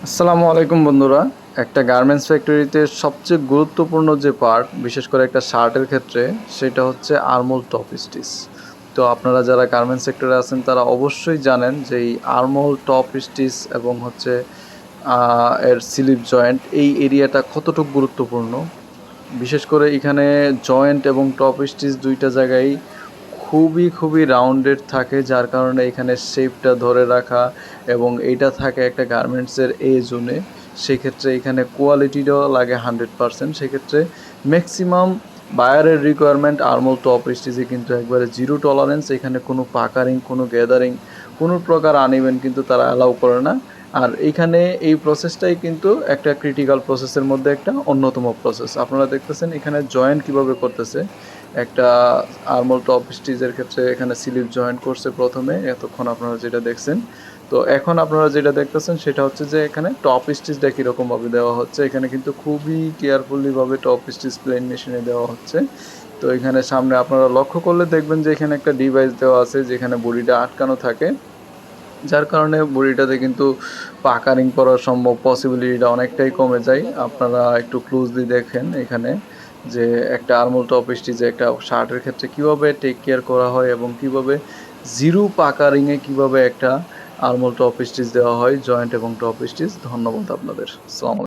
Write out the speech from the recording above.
আসসালামু আলাইকুম বন্ধুরা। একটা গার্মেন্টস ফ্যাক্টরিতে সবচেয়ে গুরুত্বপূর্ণ যে পার্ট, বিশেষ করে একটা শার্টের ক্ষেত্রে, সেটা হচ্ছে আর্মহোল টপ স্টিচ। তো আপনারা যারা গার্মেন্টস সেক্টরে আছেন তারা অবশ্যই জানেন যে এই আর্মহোল টপ স্টিচ এবং হচ্ছে এর স্লিপ জয়েন্ট এই এরিয়াটা কতটুকু গুরুত্বপূর্ণ। বিশেষ করে এখানে জয়েন্ট এবং টপ স্টিচ দুইটা জায়গায় খুবই রাউন্ডেড থাকে, যার কারণে এখানে শেপটা ধরে রাখা এবং এইটা থাকে একটা গার্মেন্টসের জোনে। সেক্ষেত্রে এখানে কোয়ালিটিটাও লাগে 100%। সেক্ষেত্রে ম্যাক্সিমাম বায়ারের রিকোয়ারমেন্ট আর্মহোল টপ স্টিচে কিন্তু একবারে জিরো টলারেন্স। এখানে কোনো পাকারিং, কোনো গ্যাদারিং, কোনো প্রকার আনইভেন কিন্তু তারা অ্যালাউ করে না। আর এইখানে এই প্রসেসটাই কিন্তু একটা ক্রিটিক্যাল প্রসেসের মধ্যে একটা অন্যতম প্রসেস। আপনারা দেখতেছেন এখানে জয়েন্ট কিভাবে করতেছে। একটা আর্মহোল টপ স্টিচের ক্ষেত্রে এখানে স্লিপ জয়েন্ট করছে প্রথমে, এতক্ষণ আপনারা যেটা দেখছেন। তো এখন আপনারা যেটা দেখতেছেন সেটা হচ্ছে যে এখানে টপ স্টিচটা কীরকমভাবে দেওয়া হচ্ছে। এখানে কিন্তু খুবই কেয়ারফুলিভাবে টপ স্টিচ প্লেন মেশিনে দেওয়া হচ্ছে। তো এখানে সামনে আপনারা লক্ষ্য করলে দেখবেন যে এখানে একটা ডিভাইস দেওয়া আছে যেখানে বডিটা আটকানো থাকে, যার কারণে বডিটাতে কিন্তু পাকারিং করার পসিবিলিটিটা অনেকটাই কমে যায়। আপনারা একটু ক্লোজলি দেখেন এখানে যে একটা আর্মহোল টপ স্টিচে একটা শার্টের ক্ষেত্রে কীভাবে টেক কেয়ার করা হয় এবং কীভাবে জিরো পাকারিংয়ে কীভাবে একটা আর্মহোল টপ স্টিচ দেওয়া হয়, জয়েন্ট এবং টপ স্টিচ। ধন্যবাদ আপনাদের। আসসালামু আলাইকুম।